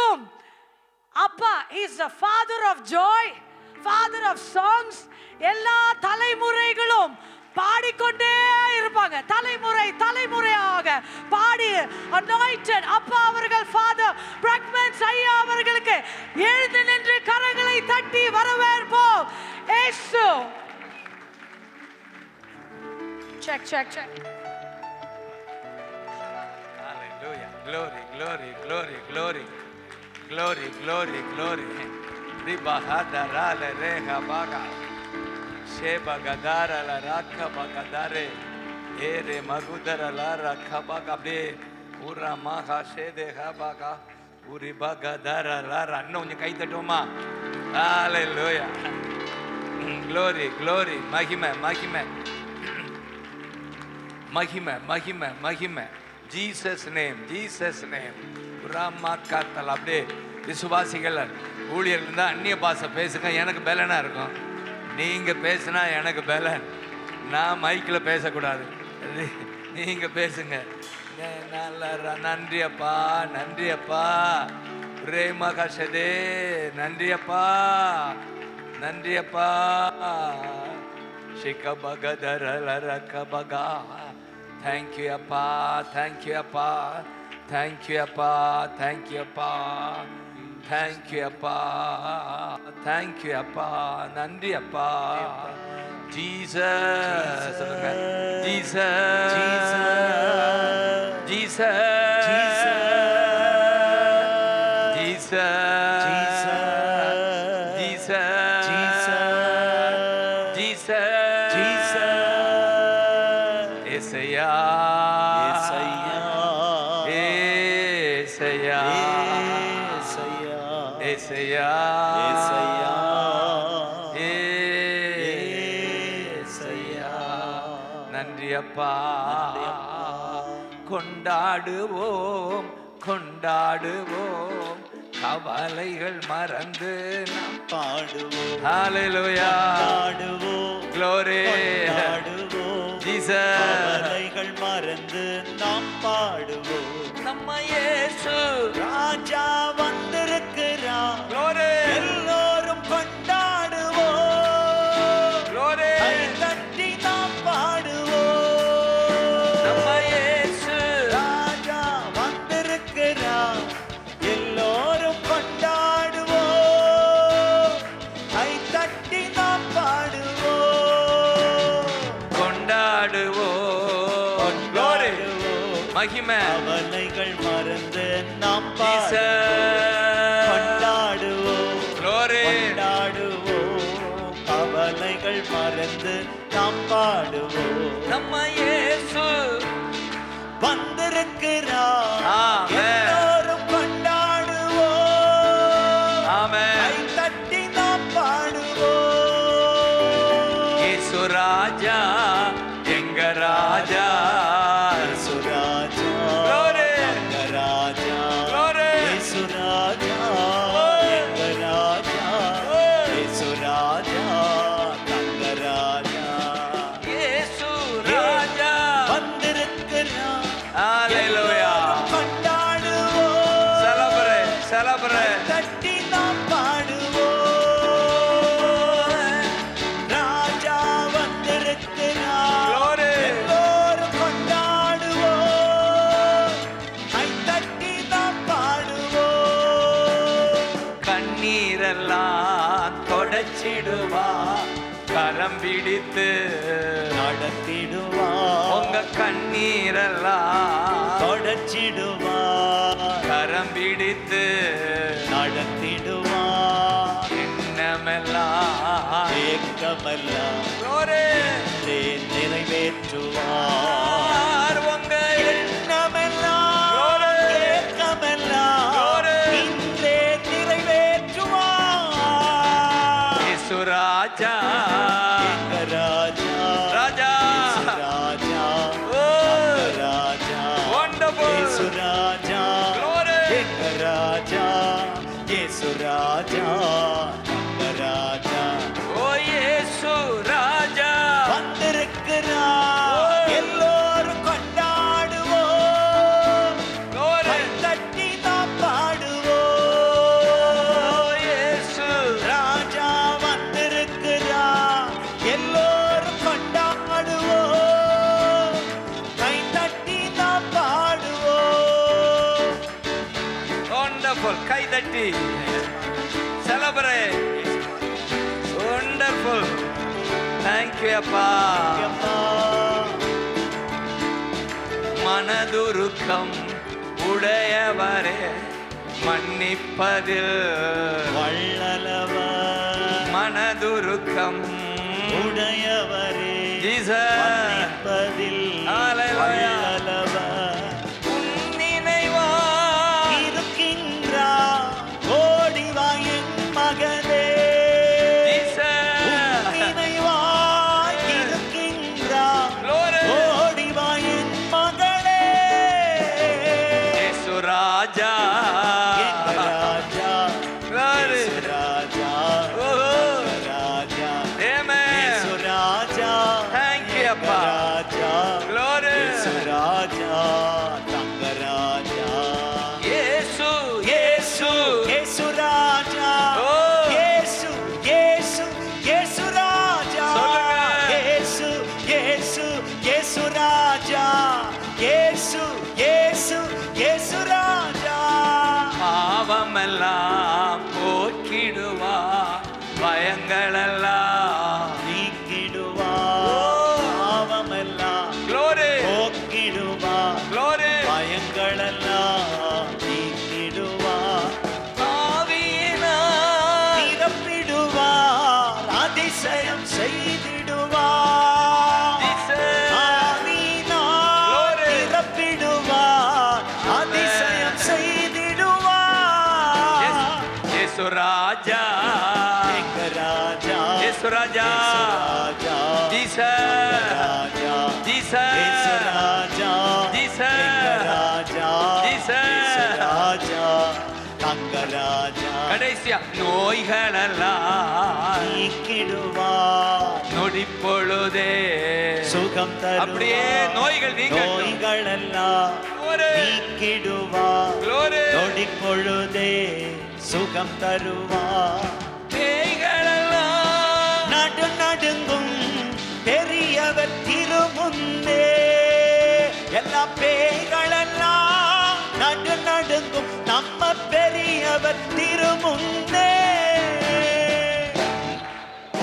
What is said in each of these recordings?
எல்லாருக்கும் அப்பா is the father of joy, father of songs. எல்லா தலைமுறைகளும் பாடிக்கொண்டே இருப்பாங்க. தலைமுறை தலைமுறையாக பாடி anointed அப்பா அவர்கள் ஃபாதர் பிரக்மன்ஸ் ஐயா அவர்களுக்கு எழுந்து நின்று கரங்களை தட்டி வரவேற்போம். இயேசு check check check. Hallelujah. Glory, glory, glory, glory. Glory, glory, glory. Ribahadara la reha baga. Sheba gadara la rakha bagadare. Ere magudara la rakha baga be. Ura maha shede ha baga. Uri bagadara la ra. இன்னும் கொஞ்சம் கை தட்டுவோமா? Hallelujah. Glory, glory. மகிமை, மகிமை. மகிமை, மகிமை, மகிமை. Jesus name, Jesus name. ராமாக்காத்தல். அப்படியே விசுவாசிகள் ஊழியர் இருந்தால் அந்நிய பாஷை பேசுங்க, எனக்கு பலனா இருக்கும். நீங்க பேசுனா எனக்கு பலன். நான் மைக்கில் பேசக்கூடாது, நீங்க பேசுங்க. நன்றி அப்பா, நன்றி அப்பா. பிரேம கஷதே, நன்றி அப்பா, நன்றி அப்பா. Shikabagadaralakabага. Thank you, Appa. Thank you, Appa. Thank you, Appa. Thank you, Appa. Thank you, Appa. Thank you, Appa. Nandri, Appa. Jesus. Jesus. Jesus. Jesus. நன்றி அப்பா. கொண்டாடுவோம் கொண்டாடுவோம், கவலைகள் மறந்து நாம் பாடுவோம். ஹalleluya. பாடுவோம். glory. பாடுவோம். ஜீசஸ். கவலைகள் மறந்து நாம் பாடுவோம். நம்ம இயேசு ராஜா வந்திருக்கிறார். glory. எல்லோரும் கொண்டாடுவோம். glory. தட்டி நாம் பாடுவோம். நம்ம இயேசு ராஜா வந்திருக்கிறார். எல்லோரும் கொண்டாடுவோம். கை தட்டி நாம் பாடுவோம். கொண்டாடுவோம். glory. மகிமை. கவலைகள் மறந்து நாம் கொண்டாடுவோம். glory. கொண்டாடுவோம். கவலைகள் மறந்து நாம் பாடுவோம். நம்ம இயேசு வந்திருக்கிறார். எல்லோரும் கொண்டாடுவோம். ஆமென். கை தட்டி நாம் பாடுவோம். இயேசு ராஜா, எங்க ராஜா. கரம் பிடித்து நடத்திடுவா. உங்க கண்ணீரெல்லாம் தொடச்சிடுவா. கரம் பிடித்து நடத்திடுவா. எண்ணமெல்லாம் ஏக்கமெல்லாம் நிறைவேற்றுவார். உங்க எண்ணமெல்லாம் ஏக்கமெல்லாம் இன்றே நிறைவேற்றுவார். இயேசு ராஜா, ராஜா, ராஜா, ஓ ராஜா, wonderful, இயேசு ராஜா, glory, ராஜா, இயேசு ராஜா, ராஜா, ஓ இயேசு ராஜா வந்திருக்கிறார். எல்லோரும் கொண்டாடுவோம். glory. தட்டி நாம் பாடுவோம். வண்டர்ஃபுல். கை தட்டி செலிப்ரேட். வண்டர்ஃபுல். தேங்க்யூ அப்பா. மனதுருக்கம் உடையவரே மன்னிப்பதில் வள்ளலவர். மனதுருக்கம் உடையவரே ஜீசஸ் மன்னிப்பதில் ஹalleluya. வள்ளலவர். உன் நினைவா இருக்கின்றார் ஓடி வா என் மகனே. ஜீசஸ் உன் நினைவாய் இருக்கின்றார் Glory. ஓடி வா என் மகனே. இயேசு ராஜா எங்க ராஜா Glory. இயேசு ராஜா ஓஹோ. ராஜா Amen. இயேசு ராஜா. Thank you, எங்க அப்பா. ராஜா Glory. இயேசு ராஜா தங்க ராஜா. இயேசு இயேசு இயேசு ராஜா. ஓ. இயேசு இயேசு இயேசு ராஜா. சொல்லுங்க. இயேசு இயேசு இயேசு ராஜா. இயேசு இயேசு இயேசு ராஜா. பாவமெல்லாம் போக்கிடுவா பயங்களெல்லாம் நீக்கிடுவா ஓ. பாவமெல்லாம் Glory. போக்கிடுவா Glory. பயங்களெல்லாம் நீக்கிடுவா ஆவியினால் நிரப்பிடுவார் அதிசயம் செய்திடுவார். ஜீசஸ். ஆவியினால் Glory. நிரப்பிடுவார் அதிசயம் செய்திடுவார். இயேசு ராஜா எங்க ராஜா இயேசு ராஜா ராஜா ஜீசஸ் ராஜா ஜீசஸ் இயேசு ராஜா ஜீசஸ். எங்க ராஜா ஜீசஸ். இயேசு ராஜா தங்க ராஜா. கடைசியா நோய்களெல்லாம் நீக்கிடுவார் நொடி பொழுதே சுகம் தருவார். அப்படியே நோய்கள் நீங்கட்டும். நோய்கள் எல்லாம் Glory. நீக்கிடுவார். Glory. நொடி பொழுதே சுகம் தருவார். பேய்களெல்லாம் நடு நடுங்கும் பெரியவர் திருமுந்தே. எல்லா பேய்களெல்லாம் நடு நடுங்கும் நம்ம பெரியவர் திருமுந்தே.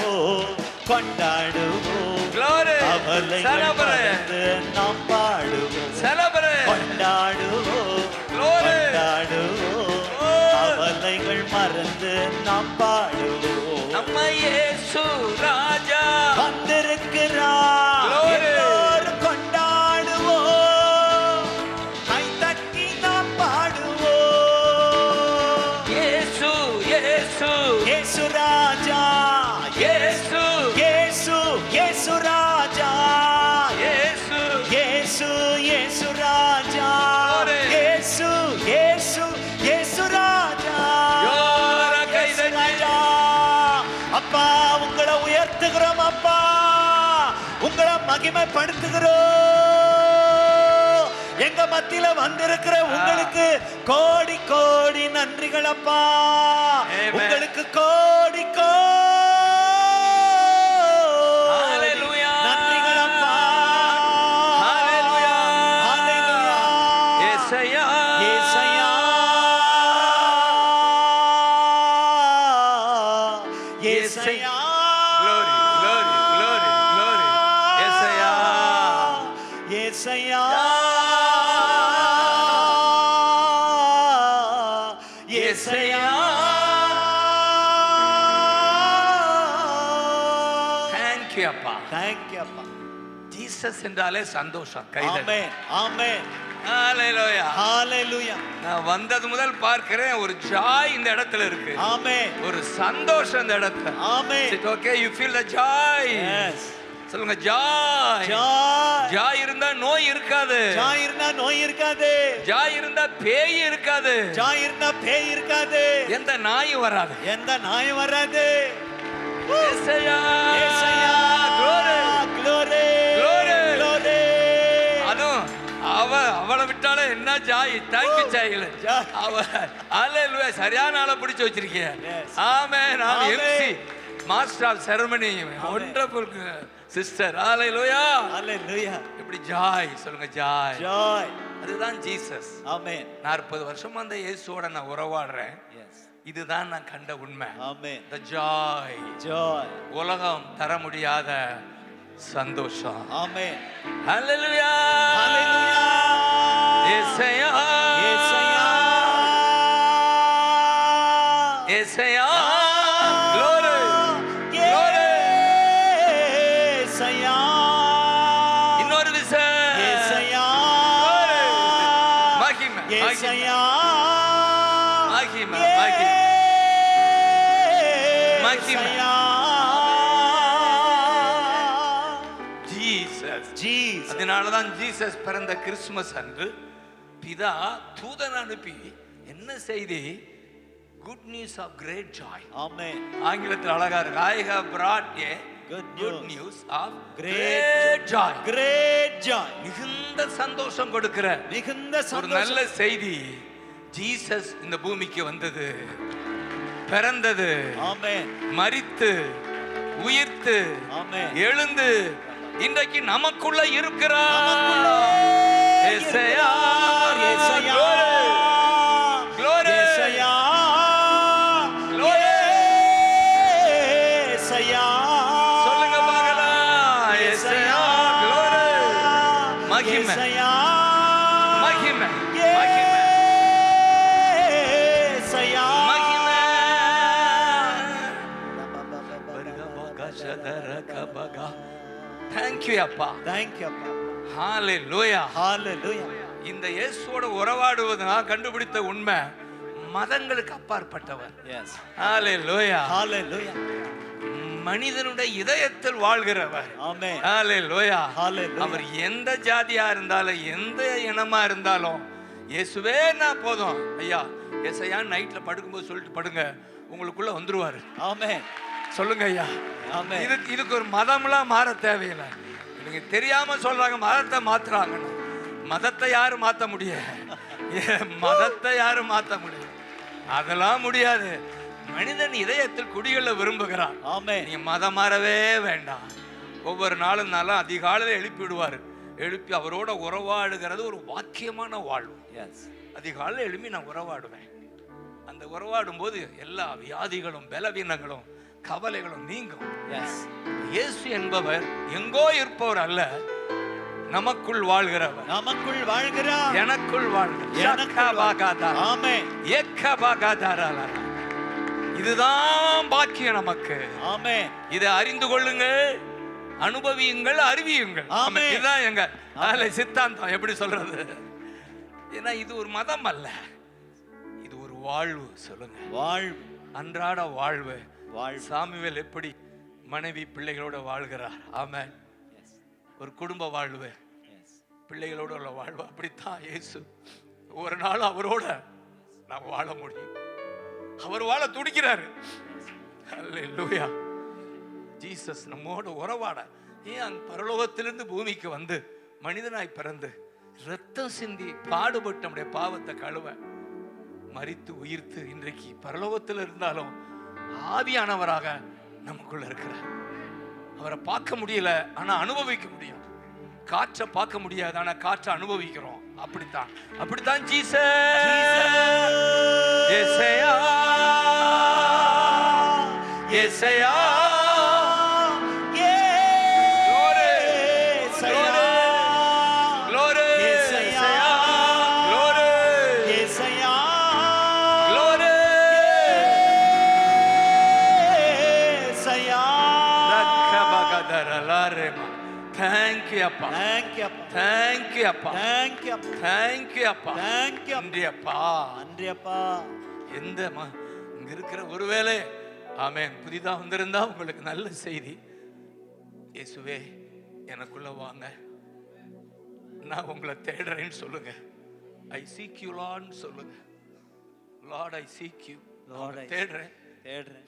ஓ கொண்டாடுவோம் Glory. அவளைகள் Celebrate. மறந்து நாம் பாடுவோம். Celebrate. கொண்டாடுவோம் Glory. கொண்டாடுவோம் ஓ. அவளைகள் மறந்து நாம் பாடுவோம். நம்ம இயேசு ராஜா வந்திருக்கிறார். Glory. எல்லோரும் கொண்டாடுவோம். கை தட்டி நாம் பாடுவோம். இயேசு இயேசு இயேசு ராஜா. இயேசு இயேசு இயேசு ராஜா. இயேசு இயேசு இயேசு ராஜா. Glory. இயேசு இயேசு இயேசு ராஜா. யோர கை இயேசு தட்டி. ராஜா. அப்பா உங்களை உயர்த்துகிறோம் அப்பா. உங்களை மகிமைப்படுத்துகிறோம். எங்க மத்தியில வந்திருக்கிற உங்களுக்கு கோடி கோடி நன்றிகள் அப்பா. Amen. உங்களுக்கு கோடி கோடி Hallelujah. நன்றிகள் அப்பா. Hallelujah. Hallelujah. Yesaiya Yesaiya. Yesaiya. Glory, glory, glory, glory. Yesaiya. Yesaiya. Yesaiya. Thank you அப்பா. Thank you அப்பா. ஜீசஸ் என்றாலே சந்தோஷம். கைதட்டு. ஆமென் ஆமென். Hallelujah. ஹalleluya. நான் வந்தது முதல் பார்க்கிறேன் ஒரு ஜாய் இந்த இடத்துல இருக்கு. ஆமென் ஒரு சந்தோஷம் இந்த இடத்துல. ஆமென். Is it okay? You feel the joy? Yes. சொல்லுங்க ஜாய். ஜாய். ஜாய் இருந்தா நோய் இருக்காது. ஜாய் இருந்தா நோய் இருக்காது. ஜாய் இருந்தா பேய் இருக்காது. ஜாய் இருந்தா பேய் இருக்காது. எந்த நாயும் வராது. எந்த நாயும் வராது. ஏசையா. ஏசையா. Glory. Glory. Glory. Glory. அதுவும் அவளை விட்டாலே என்ன ஜாய். தேங்க்யூ ஜாய்கள். ஜாய். ஹalleluya. சரியான ஆளை பிடிச்சு வச்சிருக்கீங்க. Yes. ஆமென். நான் Amen. MC master of ceremony wonderful sister. ஹalleluya. Hallelujah. இப்படி ஜாய் சொல்லுங்க ஜாய். Joy. அதுதான் ஜீசஸ். ஆமென். 40 வருஷமா அந்த இயேசுவோட நான் உறவாடுறேன். எஸ். இதுதான் நான் கண்ட உண்மை. ஆமென். The joy. Joy. உலகம் தர முடியாத சந்தோஷம். ஆமென். ஹalleluya. ஹalleluya. ஏசையா. ஏசையா. ஏசையா. Glory. Glory. ஏசையா. இன்னொரு விசை. ஏசையா. மகிமை. ஏசையா. மகிமை. மகிமை. மகிமை. ஜீசஸ். ஜீசஸ். அதனாலதான் ஜீசஸ் பிறந்த கிறிஸ்துமஸ் அன்று பிதா தூதன் அனுப்பி என்ன செய்தி? Good news of great joy. Amen. ஆங்கிலத்தில் அழகா இருக்கு. I have brought a good news of great joy. Great joy. மிகுந்த சந்தோஷம் கொடுக்கிற மிகுந்த ஒரு சந்தோஷம். நல்ல செய்தி. ஜீசஸ் இந்த பூமிக்கு வந்தது, பிறந்தது, ஆமென். மரித்து உயிர்த்து ஆமென். எழுந்து இன்றைக்கு நமக்குள்ள இருக்கிறார். நமக்குள்ளே ஏசையா. ஏசையா. Glory. ஏசையா. Glory. ஏசையா. சொல்லுங்க பார்க்கலாம். ஏசையா. Glory. மகிமை. ஏசையா. மகிமை. மகிமை. ஏசையா. மகிமை. Thank you அப்பா. Thank you அப்பா. Hallelujah. Hallelujah. இந்த இயேசுவோட உறவாடுவது நான் கண்டுபிடித்த உண்மை, மதங்களுக்கு அப்பாற்பட்டவர். Yes. Hallelujah. Hallelujah. மனிதனுடைய இதயத்தில் வாழ்கிறவர். Amen. Hallelujah. Hallelujah. அவர் எந்த ஜாதியா இருந்தாலும் எந்த இனமா இருந்தாலும் இயேசுவே நான் போதும் ஐயா. ஏசையா நைட்ல படுக்கும்போது சொல்லிட்டு படுங்க, உங்களுக்குள்ள வந்துருவாரு. Amen. சொல்லுங்க ஐயா. Amen. இதுக்கு ஒரு மதம்லாம் மாற தேவையில்லை. நீங்க தெரியாம சொல்றாங்க மதத்தை மாத்துறாங்க. மதத்தை யாரும் மாத்த முடியாது. மதத்தை யாரும் மாத்த முடியாது. அதெல்லாம் முடியாது. மனிதன் இதயத்தில் குடிகளை விரும்புகிறான். Amen. நீங்க மதம் மாறவே வேண்டாம். ஒவ்வொரு நாளும் நல்லா அதிகாலையில் எழுப்பி விடுவாரு. எழுப்பி அவரோட உறவாடுகிறது ஒரு வாக்கியமான வாழ்வு. Yes. அதிகாலையில் எழுப்பி நான் உறவாடுவேன். அந்த உறவாடும் போது எல்லா வியாதிகளும் பலவீனங்களும் கவலைகளும் நீங்கும். Yes. இயேசு என்பவர் எங்கோ இருப்பவர் அல்ல, நமக்குள் வாழ்கிறவர். நமக்குள் வாழ்கிறார். எனக்குள் வாழ்கிறார். ஆமென். வாழ்கிறார். இதுதான் பாக்கியம் நமக்கு. ஆமென். இதை அறிந்து கொள்ளுங்கள், அனுபவியுங்கள், அறிவியுங்கள். ஆமென். இதுதான் எங்க சித்தாந்தம். எப்படி சொல்றது? ஏன்னா இது ஒரு மதம் அல்ல, இது ஒரு வாழ்வு. சொல்லுங்க, வாழ்வு, அன்றாட வாழ்வு. சாமுவேல் எப்படி மனைவி பிள்ளைகளோட வாழ்கிறார். ஆமென். ஒரு குடும்ப வாழ்வு, பிள்ளைகளோட உள்ள வாழ்வு. அப்படித்தான் இயேசு ஒரு நாள் அவரோட நாம் வாழ முடியும். அவர் வாழ துடிக்கிறாரு. அல்லேலூயா. ஜீசஸ் நம்மோட உறவாட ஏன் பரலோகத்திலிருந்து பூமிக்கு வந்து மனிதனாய் பிறந்து ரத்தம் சிந்தி பாடுபட்டு நம்முடைய பாவத்தை கழுவ மரித்து உயிர்த்து இன்றைக்கு பரலோகத்தில் இருந்தாலும் ஆவியானவராக நமக்குள்ள இருக்கிறார். அவரை பார்க்க முடியல, ஆனா அனுபவிக்க முடியும். காற்றை பார்க்க முடியாது, ஆனா காற்றை அனுபவிக்கிறோம். அப்படித்தான் Jesus. Yesaiya. Yesaiya. Thank you அப்பா. Thank you அப்பா. Thank you அப்பா. Thank you அப்பா. Thank you அப்பா. Thank you. நன்றி அப்பா. நன்றி அப்பா. எந்த இங்க இருக்கிற ஒருவேளை ஆமென் புதிதா வந்திருந்தா உங்களுக்கு நல்ல செய்தி. இயேசுவே எனக்குள்ள வாங்க, நான் உங்களை தேடுறேன்னு சொல்லுங்க. I seek you Lord சொல்லுங்க. Lord I seek you. Lord I தேடுறேன்.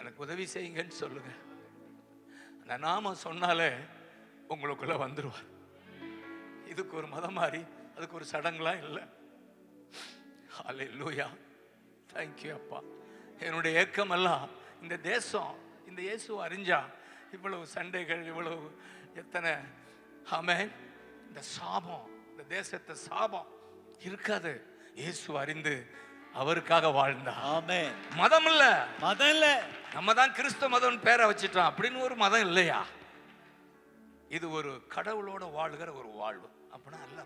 எனக்கு உதவி செய்யுங்கன்னு சொல்லுங்க. அந்த நாம சொன்னாலே உங்களுக்குள்ள வந்துருவார். இதுக்கு ஒரு மதம் மாறி அதுக்கு ஒரு சடங்குலாம் இல்லை. ஹல்லேலூயா. தேங்க்யூ அப்பா. என்னுடைய ஏக்கம் எல்லாம் இந்த தேசம் இந்த இயேசு அறிஞ்சா இவ்வளவு சண்டைகள், இவ்வளவு எத்தனை ஆமென், இந்த சாபம், இந்த தேசத்தை சாபம் இருக்காது. இயேசு அறிந்து அவருக்காக வாழ்ந்தா. ஆமென். மதம் இல்ல, மதம் இல்ல. நம்ம தான் கிறிஸ்துவ மதம் பேரை வச்சிட்டோம் அப்படின்னு ஒரு மதம் இல்லையா. இது ஒரு கடவுளோட வாழ்கிற ஒரு வாழ்வு. அப்படின்னா அல்ல,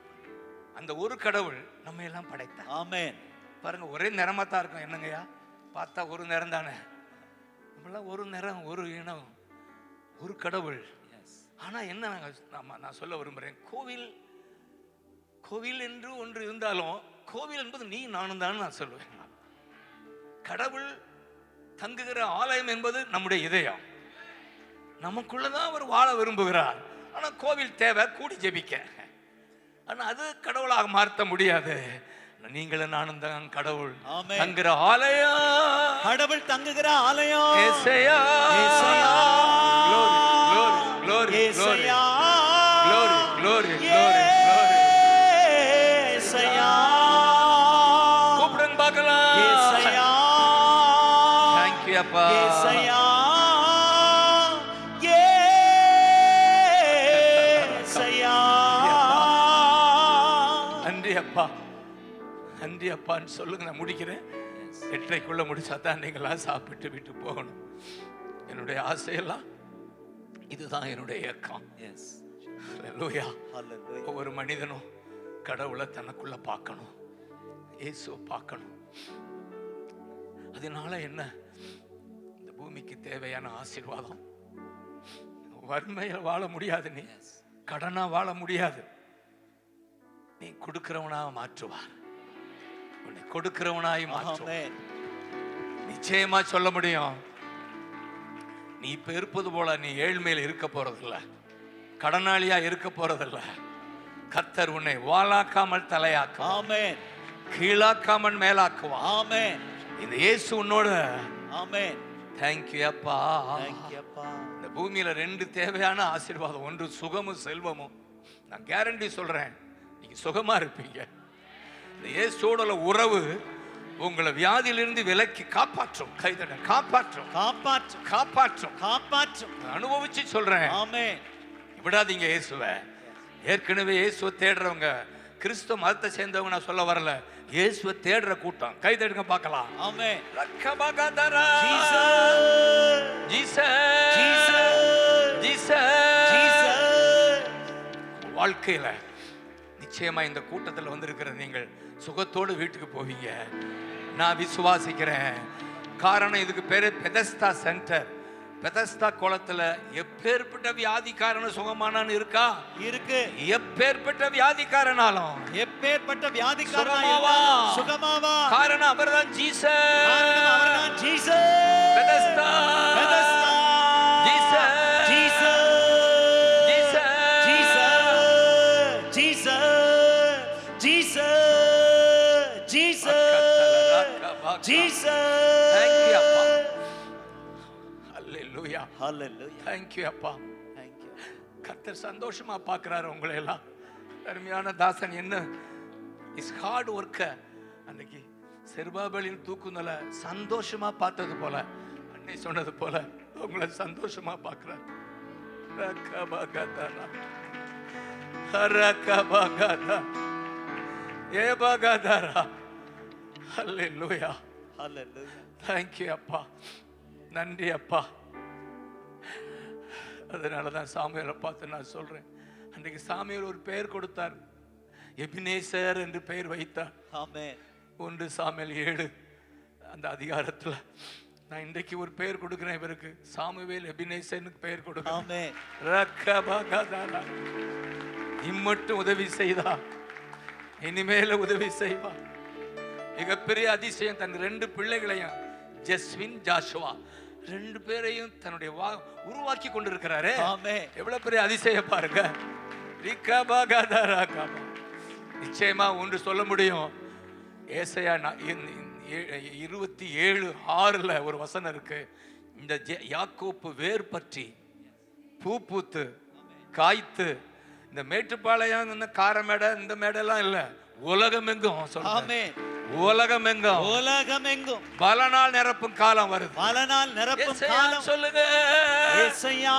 அந்த ஒரு கடவுள் நம்ம எல்லாம் படைத்தார். ஆமென். பாருங்க, ஒரே நிறமா தான் இருக்கும். என்னங்கய்யா, பார்த்தா ஒரு நிறம் தானே. நம்மளாம் ஒரு நிறம், ஒரு இனம், ஒரு கடவுள். ஆனா என்ன நான் சொல்ல விரும்புறேன், கோவில் என்று ஒன்று இருந்தாலும் கோவில் என்பது நீ நானும் தான் நான் சொல்லுவேன். கடவுள் தங்குகிற ஆலயம் என்பது நம்முடைய இதயம். நமக்குள்ளதான் அவர் வாழ விரும்புகிறார். ஆனா கோவில் தேவை, கூடி ஜெபிக்க. ஆனா அது கடவுளாக மாற்ற முடியாது. நீங்களும் நானும் தான் கடவுள் தங்குகிற ஆலயம். கடவுள் தங்குகிற ஆலயம். ஏசையா, ஏசையா, glory, ஏசையா, glory, glory, glory, ஏசையா. கூப்பிடுங்க பார்க்கலாம். ஏசையா, thank you அப்பா. ஏசையா, ஏசையா. நன்றி அப்பா, நன்றி அப்பான்னு சொல்லுங்க. நான் முடிக்கிறேன். 8:30க்குள்ள முடிச்சா தான் நீங்களாம் சாப்பிட்டு விட்டு போகணும். என்னுடைய ஆசையெல்லாம் இதுதான், என்னுடைய இயக்கம். ஹல்லேலூயா. ஒவ்வொரு மனிதனும் கடவுளை தனக்குள்ள பார்க்கணும், இயேசுவை பார்க்கணும். அதனால என்ன, இந்த பூமிக்கு தேவையான ஆசீர்வாதம். வறுமையில வாழ முடியாது, நீ கடனா வாழ முடியாது. நீ கொடுக்கிறவனாக மாற்றுவார், உன்னை கொடுக்கிறவனாய் மாற்றுவார். நிச்சயமா சொல்ல முடியும், நீ இப்ப இருப்பது போல நீ ஏழ்மையில் இருக்க போறதில்ல, கடனாளியா இருக்க போறதில்ல. கர்த்தர் உன்னை வாளாக்காமல் தலையாக்குவார். ஆமென். கீழாக்காமல் மேலாக்குவார். ஆமென். இந்த இயேசு உன்னோட. ஆமென். Thank you அப்பா. Thank you அப்பா. இந்த பூமியில 2 தேவையான ஆசீர்வாதம், ஒன்று சுகமும் செல்வமும். நான் கேரண்டி சொல்றேன், நீங்க சுகமா இருப்பீங்க. இந்த இயேசுவோட உறவு உங்களை வியாதியிலிருந்து விலக்கி காப்பாற்றும். கைதட்ட, காப்பாற்றும், காப்பாற்றும், காப்பாற்றும், காப்பாற்றும். அனுபவிச்சு சொல்றேன். ஆமென். விடாதீங்க இயேசுவை. ஏற்கனவே இயேசுவை தேடுறவங்க, கிறிஸ்துவ மதத்தை சேர்ந்தவங்க நான் சொல்ல வரல, இயேசுவை தேடுற கூட்டம். கை தட்டுங்க பார்க்கலாம். ஆமென். ரக்கபகதரா ஜீசஸ், ஜீசஸ், ஜீசஸ், ஜீசஸ். வாழ்க்கையில நிச்சயமா இந்த கூட்டத்தில் வந்திருக்கிற நீங்கள் சுகத்தோடு வீட்டுக்கு போவீங்க, நான் விசுவாசிக்கிறேன். காரணம், இதுக்கு பேரு பெதஸ்தா சென்டர். பெதஸ்தா குளத்துல எப்பேற்பட்ட வியாதிக்காரன் சுகமானான்னு இருக்கா? இருக்கு. எப்பேற்பட்ட வியாதிக்காரனாலும், எப்பேற்பட்ட வியாதிக்காரனாலும் சுகமாவா. காரணம் அவர்தான் ஜீசஸ். அவர்தான் Jesus. Bethesda, Bethesda, Jesus, Jesus, Jesus, Jesus, Jesus, Jesus, Jesus. Thank you அப்பா. ஹல்லேலூயா, ஹல்லேலூயா. Thank you அப்பா. Thank you. கர்த்தர் சந்தோஷமா பார்க்கறாரு உங்களை எல்லாம். அருமையான தாசன் என்ன இஸ் ஹார்ட் ஒர்க்கர். அன்னைக்கு செருபாபேலின் தூக்குதல சந்தோஷமா பார்த்தது போல, அன்னை சொன்னது போல உங்களை சந்தோஷமா பார்க்கறாரு. ரக்கபகதரா, ரக்கபகதரா, ஏபகதரா. ஹல்லேலூயா, ஹல்லேலூயா. Thank you அப்பா. நன்றி அப்பா. அதனால தான் சாமுவேலை பார்த்து நான் சொல்றேன், அன்றைக்கு சாமுவேல் ஒரு பெயர் கொடுத்தார், எபினேசர் என்று பெயர் வைத்தார். ஆமென். 1 சாமுவேல் 7 அந்த அதிகாரத்தில் நான் இன்றைக்கு ஒரு பெயர் கொடுக்கிறேன் இவருக்கு, சாமுவேல் எபினேசருக்கு பெயர் கொடுக்கிறேன். ஆமென். ரக்கபகதரா. இம்மட்டும் உதவி செய்தா, இனிமேல உதவி செய்வா. மிகப்பெரிய அதிசயம், தன் 2 பிள்ளைகளையும், ஜஸ்வின், ஜாஷுவா 2 பேரையும் தன்னுடைய உருவாக்கி கொண்டிருக்கிறாரு. எவ்வளவு பெரிய அதிசயம் பாருங்க. நிச்சயமா ஒன்று சொல்ல முடியும், ஏசாயா 27:6 ஒரு வசனம் இருக்கு, இந்த யாக்கோப்பு வேர் பற்றி பூ பூத்து காய்த்து, இந்த மேட்டுப்பாளையம் காரமேடை இந்த மேடெல்லாம் இல்ல, உலகமெங்கும் சொல்லுங்க, உலகமெங்கும், உலகமெங்கும் பலனால் நிரப்பும் காலம் வருது. பலனால் நிரப்பும் காலம் சொல்லுங்க. ஏசாயா,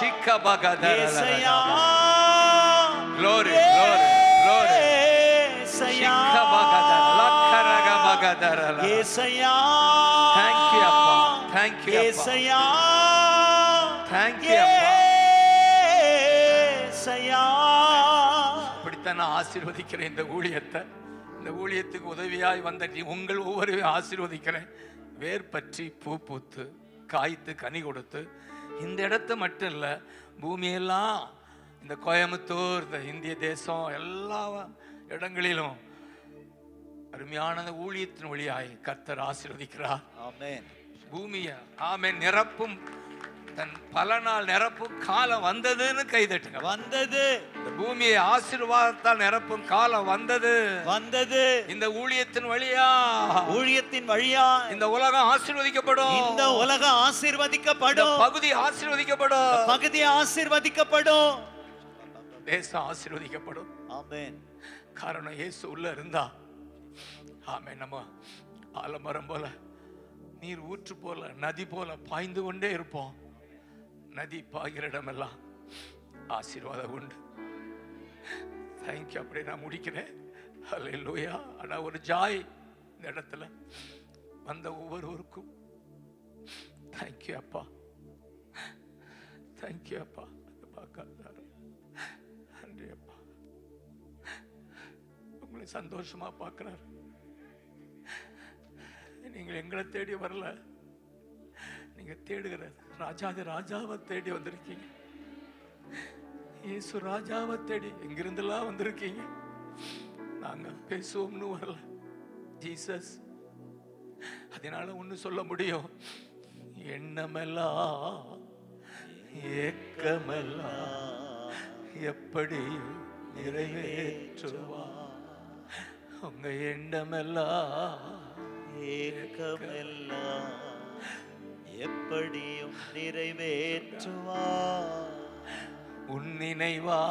சிக்கபகதரா, ஏசாயா, glory, glory, glory. Yesaiya Yesaiya Thank you, Appa. Thank you, Appa. Yesaiya Thank you, Appa. ஏசையா அப்படித்தான் நான் ஆசீர்வதிக்கிறேன் இந்த ஊழியத்தை. இந்த ஊழியத்துக்கு உதவியாய் வந்த உங்கள் ஒவ்வொருவரையும் ஆசீர்வதிக்கிறேன். வேர் பற்றி பூ பூத்து காய்த்து கனி கொடுத்து இந்த இடத்த மட்டும் இல்லை, பூமியெல்லாம், இந்த கோயம்புத்தூர், இந்த இந்திய தேசம், எல்லா இடங்களிலும் அருமையான ஊழியத்தின் வழியாய் கர்த்தர் ஆசீர்வதிக்கிறார். ஆமென். பூமியை ஆமென் நிரப்பும், தன் பல நாள் நிரப்பும் காலம் வந்ததுன்னு கைதட்டுங்க. வந்தது. இந்த பூமியை ஆசீர்வாதத்தால் நிரப்பும் காலம் வந்தது. வந்தது. இந்த ஊழியத்தின் வழியா, ஊழியத்தின் வழியா இந்த உலகம் ஆசீர்வதிக்கப்படும். இந்த உலகம் ஆசீர்வதிக்கப்படும். பகுதி ஆசீர்வதிக்கப்படும். பகுதி ஆசீர்வதிக்கப்படும். தேசம் ஆசீர்வதிக்கப்படும். ஆமென். காரணம் இயேசு உள்ள இருந்தா ஆமென். நம்ம ஆலமரம் போல, நீர் ஊற்று போல, நதி போல பாய்ந்து கொண்டே இருப்போம். நதி பாய்கிற இடமெல்லாம் ஆசீர்வாதம் உண்டு. தேங்க்யூ. அப்படி நான் முடிக்கிறேன். ஹல்லேலூயா. ஆனா ஒரு ஜாய் இந்த இடத்துல வந்த ஒவ்வொருவருக்கும் தேங்க்யூ அப்பா, தேங்க்யூ அப்பா. நன்றி அப்பா. உங்களை சந்தோஷமா பார்க்கிறார். நீங்கள் எங்களை தேடி வரல, நீங்க தேடுகிற ராஜாவை தேடி வந்திருக்கீங்க. இயேசு ராஜாவை தேடி எங்கிருந்தெல்லாம் வந்திருக்கீங்க. நாங்க பேசுவோம்னு வரல, ஜீசஸ். அதனால ஒண்ணு சொல்ல முடியும், எண்ணமெல்லாம் ஏக்கமெல்லாம் எப்படி நிறைவேற்றுவா. உங்க எண்ணமெல்லாம் ஏக்கமெல்லாம் எப்படியும் நிறைவேற்றுவா. உன் நினைவா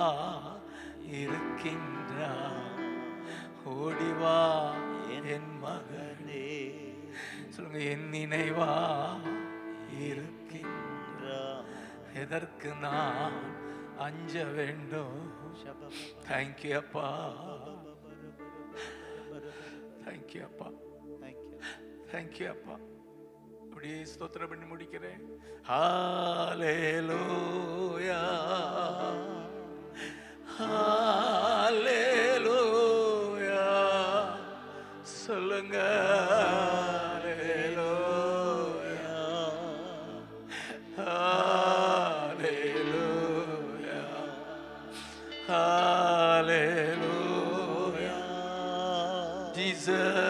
இருக்கின்றா, ஓடிவா என் மகனே. சொல்லுங்க, என் நினைவா இருக்கின்றா, எதற்கு நான் அஞ்ச வேண்டும். தேங்க்யூ அப்பா, தேங்க்யூ அப்பா, தேங்க்யூ அப்பா. அப்படியே ஸ்தோத்திரம் பண்ணி முடிக்கிறேன். ஹல்லேலூயா, ஹல்லேலூயா. சொல்லுங்க, ஹல்லேலூயா, ஹல்லேலூயா, ஹல்லேலூயா. ஜீசஸ்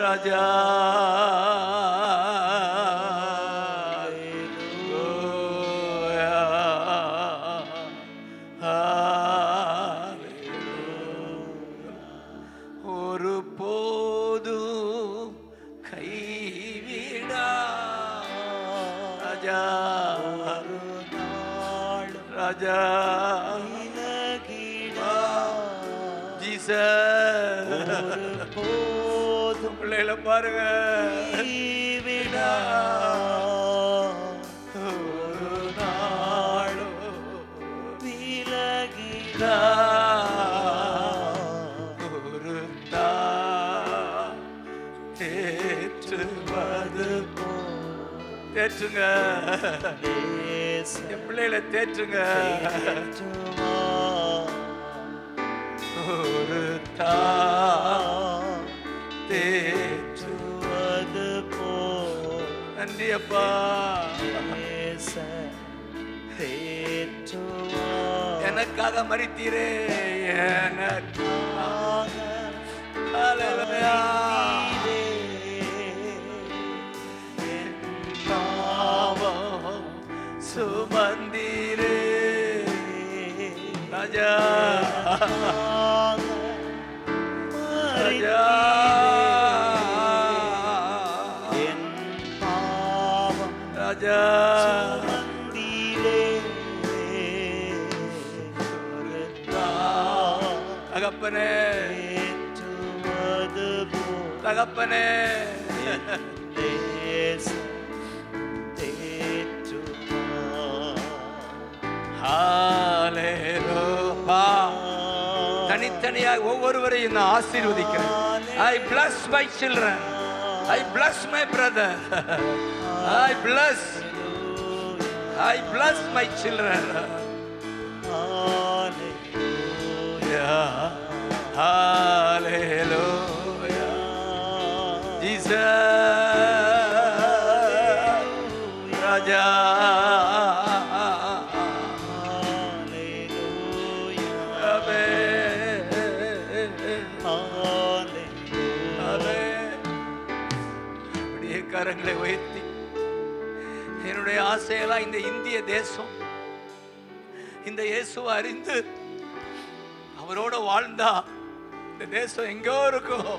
ராஜா, ஒரு போதும் கைவிடா ராஜா, ராஜா ஜீசஸ். பிள்ளைகளை பாருங்க, விடா ஒரு நாளும் விலகிடா. ஒரு தேற்றுவது தேற்றுங்க, என் பிள்ளைகளை தேற்றுங்க. ஒரு தேற்றுவது போ. நன்றி அப்பா. எனக்காக மரித்தீரே, எனக்காக. ஹல்லேலூயா. என் பாவம் சுமந்தீரே ராஜா, ராஜா. என் பாவம் ராஜா சுமந்தீரே. தகப்பனே, ஏற்றுவது போல் தகப்பனே. தேசம் தேற்றுவா. ஹalleluya. தனித்தனியாக ஒவ்வொருவரையும் நான் ஆசீர்வதிக்கிறேன். I bless my children. I bless my brother. I bless my children. Hallelujah. Jesus Raja. கரங்களை உயர்த்தி என்னுடைய ஆசையெல்லாம் இந்த இந்திய தேசம் இந்த இயேசுவை அறிந்து அவரோட வாழ்ந்தா இந்த தேசம் எங்கோ இருக்கும்.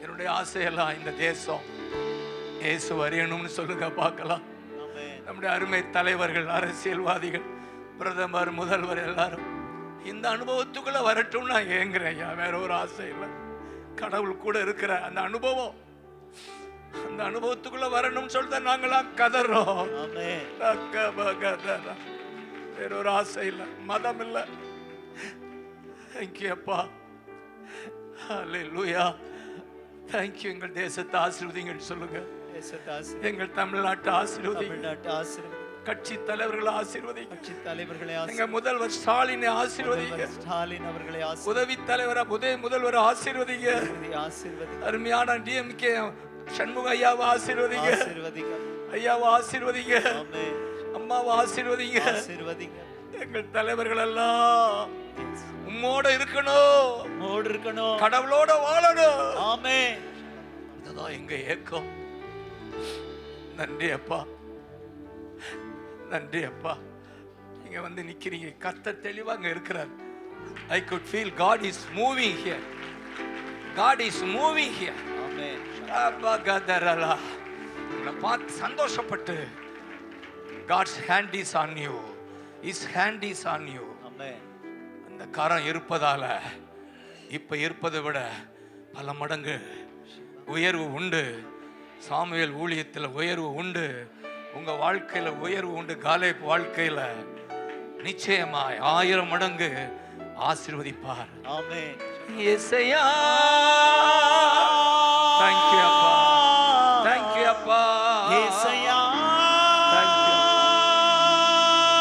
என்னுடைய ஆசையெல்லாம் இந்த தேசம் இயேசு அறியணும்னு சொல்லுங்க பார்க்கலாம். நம்முடைய அருமை தலைவர்கள், அரசியல்வாதிகள், பிரதமர், முதல்வர் எல்லாரும் இந்த அனுபவத்துக்குள்ள வரட்டும் நான் ஏங்குறேன். வேற ஒரு ஆசை இல்லை. கடவுள் கூட இருக்கிற அந்த அனுபவம், அந்த அனுபவத்துக்குள்ள வரணும்னு சொல்லிட்டு நாங்களாம் கதறோம். வேற ஒரு ஆசை இல்லை, மதம் இல்லை. தேங்க்யூ அப்பா. ஹல்லேலூயா. தேங்க்யூ. எங்கள் தேசத்தை ஆசீர்வதிங்கள் சொல்லுங்க. எங்கள் தமிழ்நாட்டை ஆசீர்வதிங்க. கட்சி தலைவர்களை ஆசீர்வதிங்க. எங்க முதல்வர் ஸ்டாலினை ஆசீர்வதிங்க. உதவி தலைவர் முதல்வர் ஆசீர்வதிங்க. அருமையான டிஎம்கே சண்முக ஐயாவை ஆசீர்வதிங்க. ஐயாவை ஆசீர்வதிங்க. அம்மாவை ஆசீர்வதிங்க. எங்கள் தலைவர்கள் எல்லாம் உம்மோட இருக்கணும், கடவுளோட வாழணும். ஆமென். இதுதான் எங்க ஏக்கம். நன்றி அப்பா, நன்றி அப்பா. நீங்க வந்து நிக்கிறீங்க, கர்த்தர் தெளிவா அங்க இருக்கிறார். I could feel God is moving here. God is moving here. ஆமென். அப்பா கதரலா உங்களை பார்த்து சந்தோஷப்பட்டு God's hand is on you. His hand is on you. ஆமென். அந்த கரம் இருப்பதால இப்ப இருப்பதை விட பல மடங்கு உயர்வு உண்டு. சாமுவேல் ஊழியத்தில் உயர்வு உண்டு, உங்க வாழ்க்கையில உயர்வு உண்டு. காலேப் வாழ்க்கையில நிச்சயமாய் 1000 மடங்கு ஆசீர்வதிப்பார். ஆமென். இயேசையா. Thank you அப்பா. Thank you அப்பா. இயேசையா. Thank you.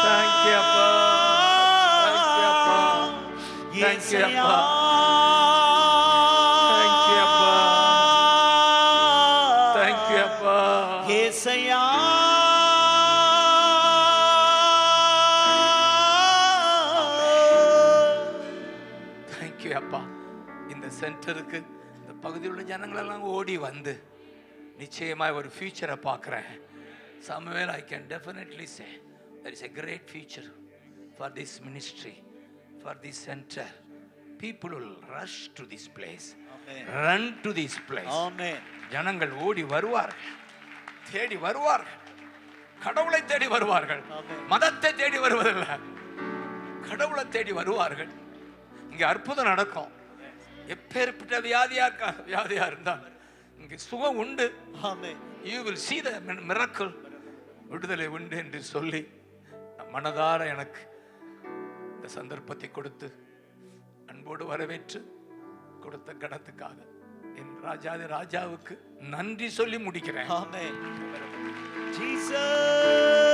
Thank you அப்பா. Thank you அப்பா. Thank you அப்பா. Thank you அப்பா. Thank you அப்பா. இயேசையா. Thank you அப்பா. இந்த சென்டருக்கு இந்த பகுதியில் உள்ள ஜனங்கள் எல்லாம் ஓடி வந்து நிச்சயமாக ஒரு ஃபியூச்சரை பார்க்குறேன். Samuel, I can definitely say there is a great future for this ministry, for this center. People will rush to this place. Amen. Run to this place. Amen. ஜனங்கள் ஓடி வருவார்கள், தேடி வருவார்கள், கடவுளை தேடி வருவார்கள். மதத்தை தேடி வருவதில்லை, கடவுளை தேடி வருவார்கள். இங்கே அற்புதம் நடக்கும். எப்பேற்பட்ட வியாதியா இருந்தால் இங்கே சுகம் உண்டு. You will see the miracle. விடுதலை உண்டு என்று சொல்லி மனதார எனக்கு இந்த சந்தர்ப்பத்தை கொடுத்து அன்போடு வரவேற்று கொடுத்த கணத்துக்காக என் ராஜாதி ராஜாவுக்கு நன்றி சொல்லி முடிக்கிறேன். ஆமென். ஜீசஸ்.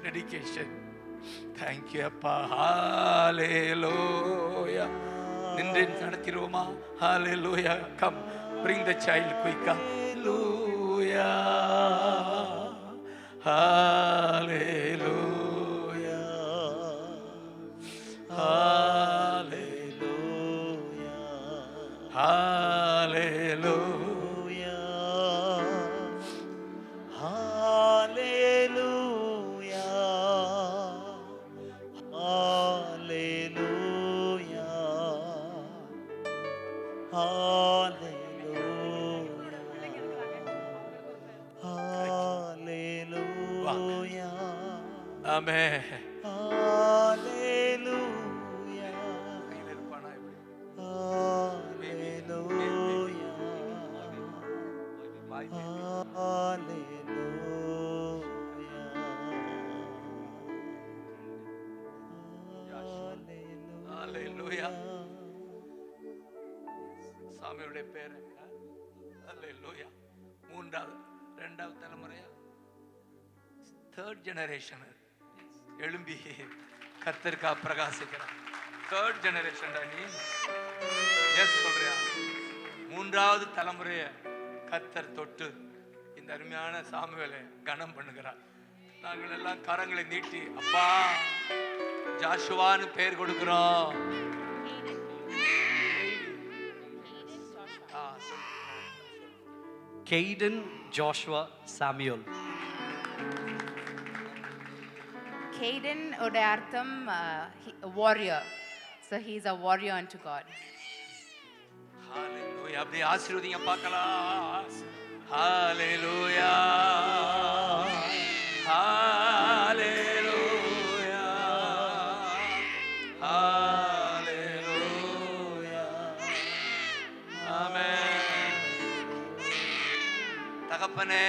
Dedication. Thank you அப்பா. Hallelujah. நின்று நடத்திடுவோமா? Hallelujah. Come, bring the child quick. Hallelujah. Hallelujah. Hallelujah. Hallelujah. Hallelujah. Amen. Hallelujah. Hallelujah. சாமியுடைய பேரு அல்லேலூயா. இரண்டாவது தலைமுறையா, தேர்ட் ஜெனரேஷன் எழும்பி கர்த்தருக்கா பிரகாசிக்கிறான். தேர்ட் ஜெனரேஷன் நீ எஸ் சொல்றியா? மூன்றாவது தலைமுறைய கர்த்தர் தொட்டு இந்த அருமையான சாமுவேலை கனம் பண்ணுகிறார். நாங்கள் எல்லாம் கரங்களை நீட்டி அப்பா ஜாஷுவான்னு பேர் கொடுக்கிறோம். Caden Joshua Samuel. Caden oda artham warrior. So he is a warrior unto God. ஹalleluya. அப்படியே ஆசீர்வதிங்க பார்க்கலாம். ஹalleluya. ஹalleluya. ஹalleluya. ஆமென். தகப்பனே,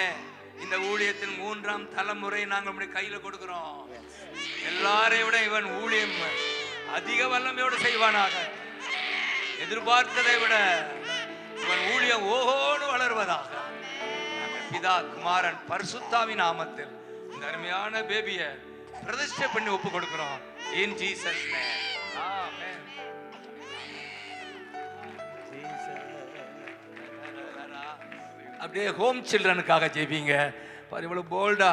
இந்த ஊழியத்தின் மூன்றாம் தலைமுறை நாங்கள் உம்முடைய கையில கொடுக்கிறோம். எல்லாரையும் விட இவன் ஊழியம் அதிக வல்லமையோடு செய்வானாக. எதிர்பார்த்ததை விட இவன் ஊழியம் ஓஹோடு வளர்வதாக. பிதா குமாரன் பரிசுத்தாவின் நாமத்தில் இந்த அருமையான பேபிய பிரதிஷ்டை பண்ணி ஒப்பு கொடுக்கிறோம். In Jesus name. Amen. அப்படியே ஹோம் சில்ட்ரனுக்காக ஜெபிங்க. இவ்வளவு போல்டா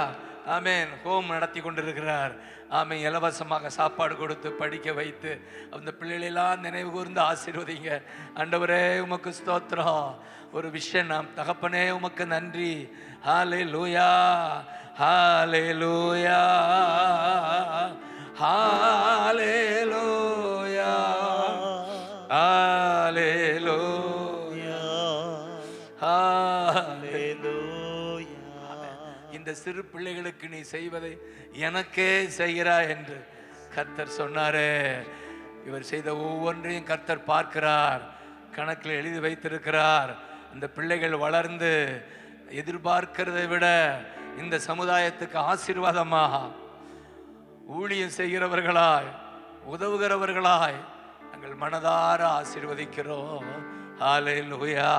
ஆமென் ஹோம் நடத்தி கொண்டிருக்கிறார். ஆமென். இலவசமாக சாப்பாடு கொடுத்து படிக்க வைத்து அந்த பிள்ளைகளெல்லாம் நினைவு கூர்ந்து ஆசீர்வதிங்க. ஆண்டவரே உமக்கு ஸ்தோத்திரம். ஒரு விஷயம் நாம் தகப்பனே உமக்கு நன்றி. ஹalleluya. ஹalleluya. ஹalleluya. ஹalleluya. இந்த சிறு பிள்ளைகளுக்கு நீ செய்வதை எனக்கே செய்கிறாய் என்று கர்த்தர் சொன்னாரே. இவர் செய்த ஒவ்வொன்றையும் கர்த்தர் பார்க்கிறார், கணக்கில் எழுதி வைத்திருக்கிறார். இந்த பிள்ளைகள் வளர்ந்து எதிர்பார்க்கிறதை விட இந்த சமுதாயத்துக்கு ஆசீர்வாதமாக ஊழியம் செய்கிறவர்களாய் உதவுகிறவர்களாய் நாங்கள் மனதார ஆசீர்வதிக்கிறோம். ஹalleluya.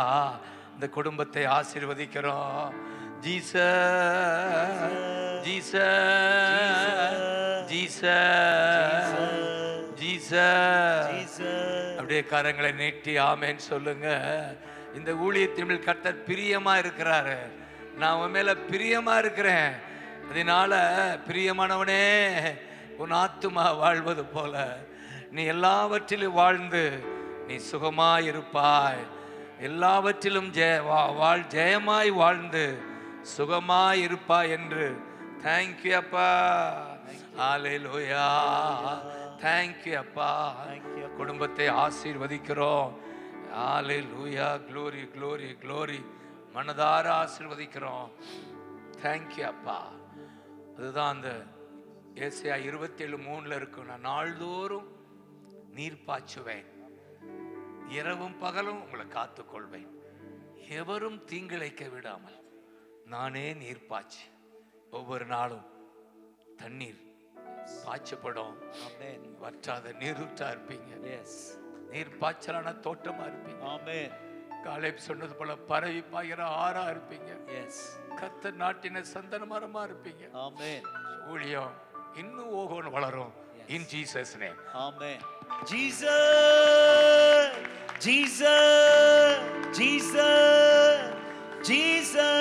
இந்த குடும்பத்தை ஆசீர்வதிக்கிறோம். Jesus Jesus Jesus Jesus. அப்படியே கரங்களை நீட்டி ஆமென் சொல்லுங்க. இந்த ஊழியத்தின் கர்த்தர் பிரியமா இருக்கிறாரு. நான் உன் மேல பிரியமா இருக்கிறேன். அதனால பிரியமானவனே, உன் ஆத்துமா வாழ்வது போல நீ எல்லாவற்றிலும் வாழ்ந்து நீ சுகமாய் இருப்பாய். எல்லாவற்றிலும் ஜெயமாய் வாழ்ந்து சுகமாய் இருப்பாய் என்று. தேங்க்யூ அப்பா. ஹalleluya. தேங்க்யூ அப்பா. குடும்பத்தை ஆசீர்வதிக்கிறோம். ஹalleluya. glory glory glory. மனதார ஆசீர்வதிக்கிறோம். தேங்க்யூ அப்பா. அதுதான் அந்த ஏசாயா 27:3 இருக்கு. நான் நாள்தோறும் நீர் பாய்ச்சுவேன், இரவும் பகலும் உங்களை காத்துக்கொள்வேன், எவரும் தீங்கிழைக்க விடாமல் நானே நீர் பாய்ச்சி. ஒவ்வொரு நாளும் தண்ணீர் பாய்ச்சப்படும். வற்றாத நீரூற்றா இருப்பீங்க. நீர் பாய்ச்சலான தோட்டமா இருப்பீங்க. காலேப் சொன்னது போல பரவி பாய்கிற ஆறா இருப்பீங்க. கர்த்தர் நாட்டின சந்தன மரமா இருப்பீங்க. ஊழியம் இன்னும் ஓகோன்னு வளரும். In Jesus name. Amen. Jesus, Jesus, Jesus, Jesus.